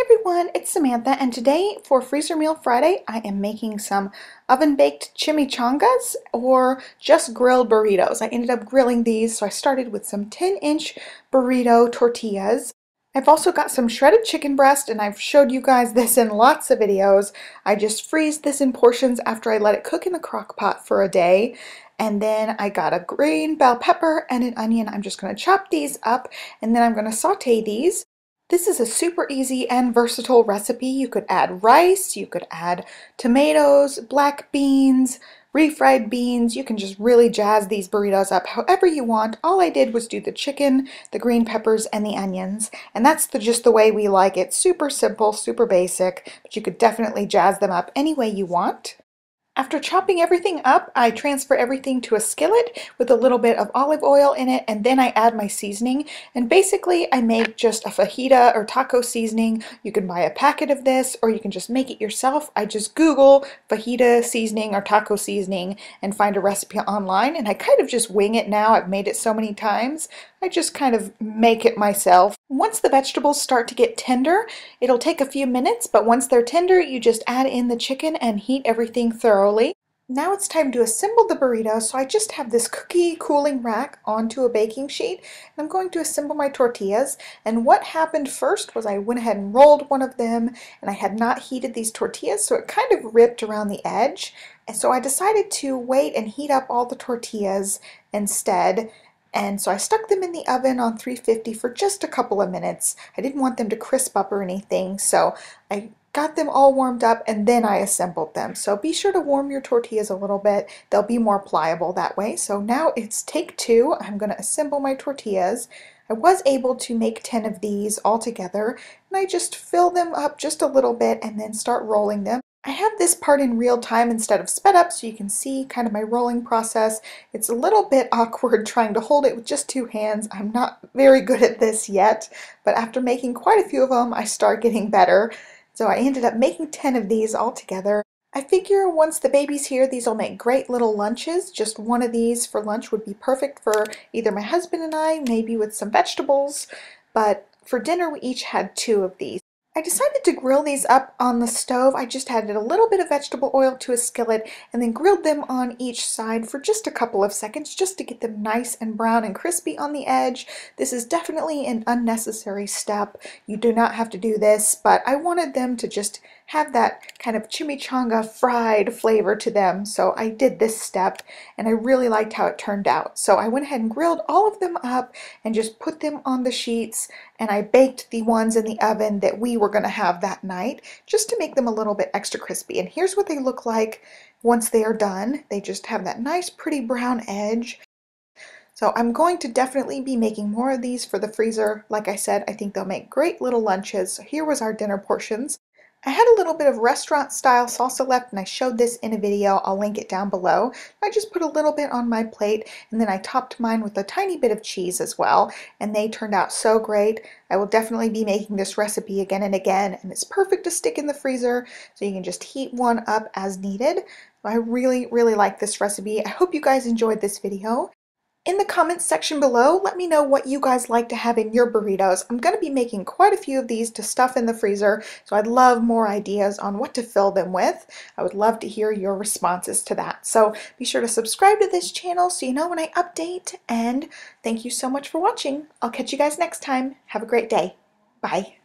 Everyone, it's Samantha, and today for Freezer Meal Friday, I am making some oven-baked chimichangas or just grilled burritos. I ended up grilling these, so I started with some 10-inch burrito tortillas. I've also got some shredded chicken breast, and I've showed you guys this in lots of videos. I just freeze this in portions after I let it cook in the crock pot for a day. And then I got a green bell pepper and an onion. I'm just going to chop these up, and then I'm going to saute these. This is a super easy and versatile recipe. You could add rice, you could add tomatoes, black beans, refried beans. You can just really jazz these burritos up however you want. All I did was do the chicken, the green peppers, and the onions. And that's just the way we like it. Super simple, super basic, but you could definitely jazz them up any way you want. After chopping everything up, I transfer everything to a skillet with a little bit of olive oil in it, and then I add my seasoning. And basically, I make just a fajita or taco seasoning. You can buy a packet of this, or you can just make it yourself. I just Google fajita seasoning or taco seasoning and find a recipe online, and I kind of just wing it now. I've made it so many times. I just kind of make it myself. Once the vegetables start to get tender, it'll take a few minutes, but once they're tender, you just add in the chicken and heat everything thoroughly. Now it's time to assemble the burrito, so I just have this cookie cooling rack onto a baking sheet, and I'm going to assemble my tortillas. And what happened first was I went ahead and rolled one of them, and I had not heated these tortillas, so it kind of ripped around the edge. And so I decided to wait and heat up all the tortillas instead. And so I stuck them in the oven on 350 for just a couple of minutes. I didn't want them to crisp up or anything, so I got them all warmed up and then I assembled them. So be sure to warm your tortillas a little bit. They'll be more pliable that way. So now it's take two. I'm going to assemble my tortillas. I was able to make 10 of these all together, and I just fill them up just a little bit and then start rolling them. I have this part in real time instead of sped up, so you can see kind of my rolling process. It's a little bit awkward trying to hold it with just two hands. I'm not very good at this yet, but after making quite a few of them, I start getting better. So I ended up making 10 of these all together. I figure once the baby's here, these will make great little lunches. Just one of these for lunch would be perfect for either my husband and I, maybe with some vegetables, but for dinner we each had two of these. I decided to grill these up on the stove. I just added a little bit of vegetable oil to a skillet and then grilled them on each side for just a couple of seconds just to get them nice and brown and crispy on the edge. This is definitely an unnecessary step. You do not have to do this, but I wanted them to just have that kind of chimichanga fried flavor to them, so I did this step and I really liked how it turned out. So I went ahead and grilled all of them up and just put them on the sheets, and I baked the ones in the oven that we were going to have that night just to make them a little bit extra crispy. And here's what they look like once they are done. They just have that nice pretty brown edge. So I'm going to definitely be making more of these for the freezer. Like I said, I think they'll make great little lunches. So here was our dinner portions. I had a little bit of restaurant style salsa left, and I showed this in a video. I'll link it down below. I just put a little bit on my plate, and then I topped mine with a tiny bit of cheese as well, and they turned out so great. I will definitely be making this recipe again and again, and it's perfect to stick in the freezer, so you can just heat one up as needed. I really, really like this recipe. I hope you guys enjoyed this video. In the comments section below, let me know what you guys like to have in your burritos. I'm going to be making quite a few of these to stuff in the freezer, so I'd love more ideas on what to fill them with. I would love to hear your responses to that. So be sure to subscribe to this channel so you know when I update, and thank you so much for watching. I'll catch you guys next time. Have a great day. Bye.